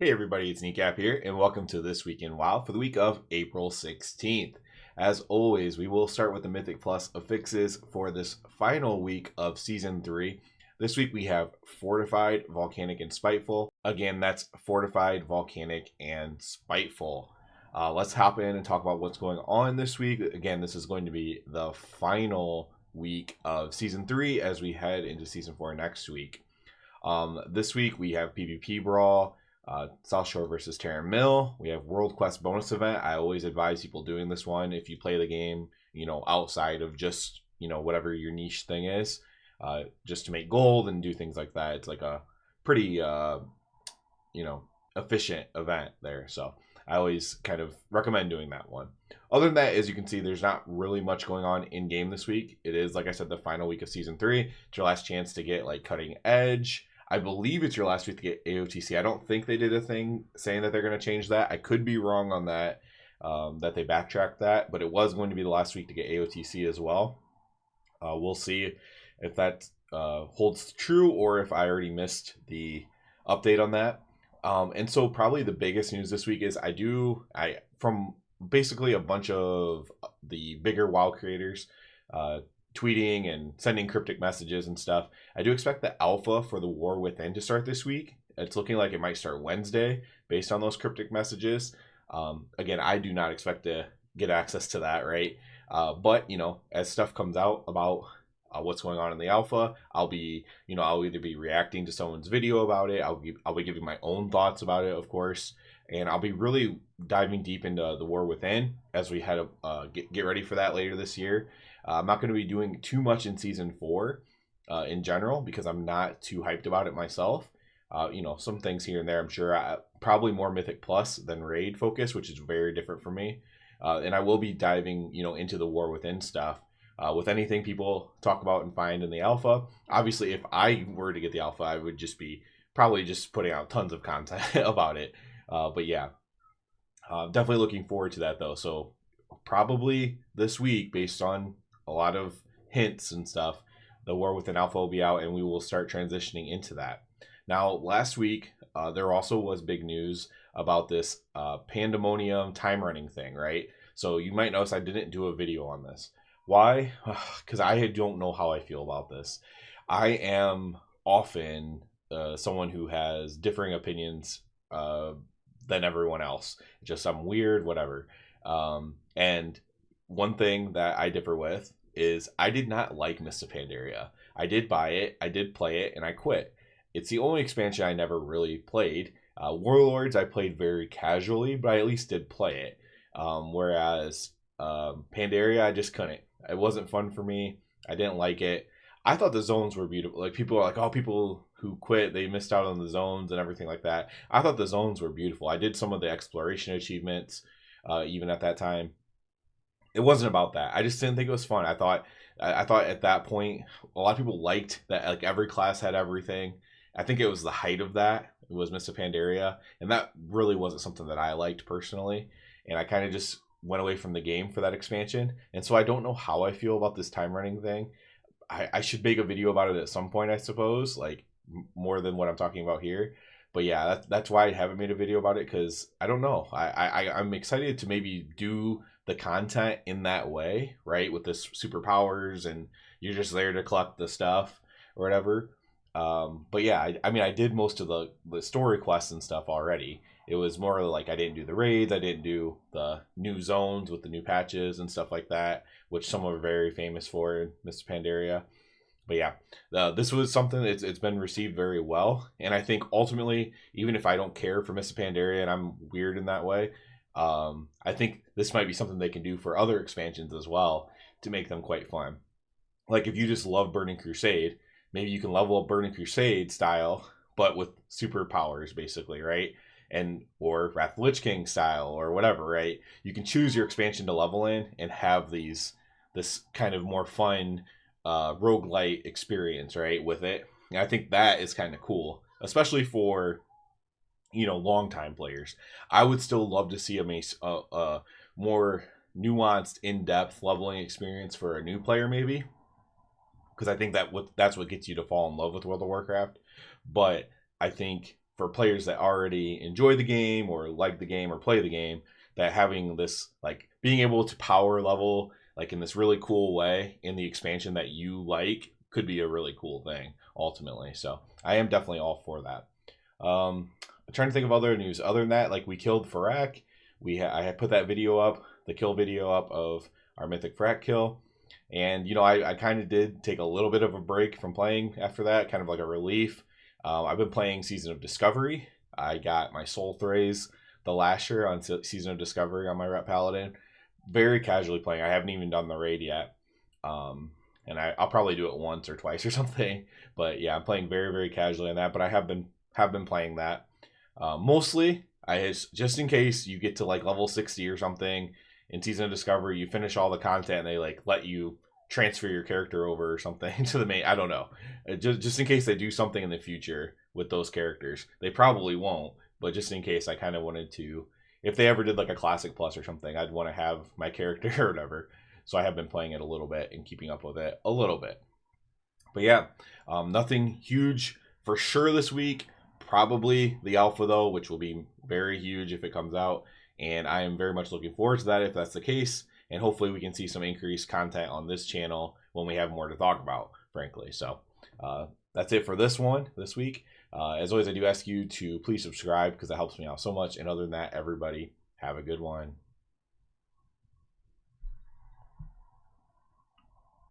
Hey everybody, it's Kneecap here, and welcome to This Week in WoW for the week of April 16th. As always, we will start with the Mythic Plus affixes for this final week of Season 3. This week we have Fortified, Volcanic, and Spiteful. Again, that's Fortified, Volcanic, and Spiteful. Let's hop in and talk about what's going on this week. Again, this is going to be the final week of Season 3 as we head into Season 4 next week. This week we have PvP Brawl, South Shore versus Terran Mill. We have World Quest bonus event. I always advise people doing this one if you play the game, outside of just, whatever your niche thing is, just to make gold and do things like that. It's like a pretty, efficient event there. So I always kind of recommend doing that one. Other than that, as you can see, there's not really much going on in game this week. It is, like I said, the final week of Season 3. It's your last chance to get like Cutting Edge. I believe it's your last week to get AOTC. I don't think they did a thing saying that they're going to change that. I could be wrong on that, that they backtracked that, but it was going to be the last week to get AOTC as well. We'll see if that holds true or if I already missed the update on that. And so probably the biggest news this week is from basically a bunch of the bigger WoW creators, tweeting and sending cryptic messages and stuff. I do expect the alpha for the War Within to start this week. It's looking like it might start Wednesday based on those cryptic messages. Again, I do not expect to get access to that, right? But as stuff comes out about what's going on in the alpha, I'll either be reacting to someone's video about it. I'll be giving my own thoughts about it, of course, and I'll be really diving deep into the War Within as we head get ready for that later this year. I'm not going to be doing too much in Season 4 in general because I'm not too hyped about it myself. Some things here and there, I'm sure. Probably more Mythic Plus than Raid focus, which is very different for me. And I will be diving, into the War Within stuff. With anything people talk about and find in the alpha. Obviously, if I were to get the alpha, I would just be probably just putting out tons of content about it. But yeah, definitely looking forward to that though. So probably this week, based on a lot of hints and stuff, the War Within alpha will be out and we will start transitioning into that. Now, last week, there also was big news about this Pandemonium time running thing, right? So you might notice I didn't do a video on this. Why? Because I don't know how I feel about this. I am often someone who has differing opinions than everyone else. Just I'm weird, whatever. And one thing that I differ with is I did not like Mists of Pandaria. I did buy it, I did play it, and I quit. It's the only expansion I never really played. Warlords I played very casually, but I at least did play it. Whereas Pandaria, I just couldn't. It wasn't fun for me. I didn't like it. I thought the zones were beautiful. Like people are like, oh, people who quit, they missed out on the zones and everything like that. I thought the zones were beautiful. I did some of the exploration achievements, even at that time. It wasn't about that. I just didn't think it was fun. I thought at that point, a lot of people liked that like every class had everything. I think it was the height of that. It was Mists of Pandaria, and that really wasn't something that I liked personally. And I kind of just went away from the game for that expansion. And so I don't know how I feel about this time running thing. I should make a video about it at some point, I suppose, like more than what I'm talking about here. But yeah, that's why I haven't made a video about it, because I don't know. I'm excited to maybe do the content in that way, right? With this superpowers and you're just there to collect the stuff or whatever. But yeah, I did most of the story quests and stuff already. It was more like I didn't do the raids, I didn't do the new zones with the new patches and stuff like that, which some are very famous for in Mists of Pandaria. But yeah, this was something it's been received very well, and I think ultimately, even if I don't care for Mists of Pandaria and I'm weird in that way, I think this might be something they can do for other expansions as well to make them quite fun. Like if you just love Burning Crusade, maybe you can level up Burning Crusade style, but with superpowers, basically, right? Or Wrath of the Lich King style or whatever, right? You can choose your expansion to level in and have this kind of more fun roguelite experience, right, with it. And I think that is kind of cool, especially for long time players. I would still love to see a more nuanced, in-depth leveling experience for a new player, maybe, because I think that's what gets you to fall in love with World of Warcraft. But I think for players that already enjoy the game or like the game or play the game, that having this, like, being able to power level like in this really cool way in the expansion that you like could be a really cool thing ultimately. So I am definitely all for that. I'm trying to think of other news. Other than that, like, we killed Farak. I had put that video up, the kill video up of our mythic Farak kill. And, you know, I kind of did take a little bit of a break from playing after that, kind of like a relief. I've been playing Season of Discovery. I got my Soul Thrays the Lasher on Season of Discovery on my Rep Paladin. Very casually playing. I haven't even done the raid yet. And I'll probably do it once or twice or something. But yeah, I'm playing very, very casually on that. But I have been playing that. Mostly, just in case you get to like level 60 or something in Season of Discovery, you finish all the content and they like let you transfer your character over or something to the main. I don't know. Just in case they do something in the future with those characters. They probably won't, but just in case, I kind of wanted to, if they ever did like a Classic Plus or something, I'd want to have my character or whatever. So I have been playing it a little bit and keeping up with it a little bit. But yeah, nothing huge for sure this week. Probably the alpha though, which will be very huge if it comes out. And I am very much looking forward to that if that's the case. And hopefully we can see some increased content on this channel when we have more to talk about, frankly. So that's it for this week. As always, I do ask you to please subscribe because that helps me out so much. And other than that, everybody have a good one.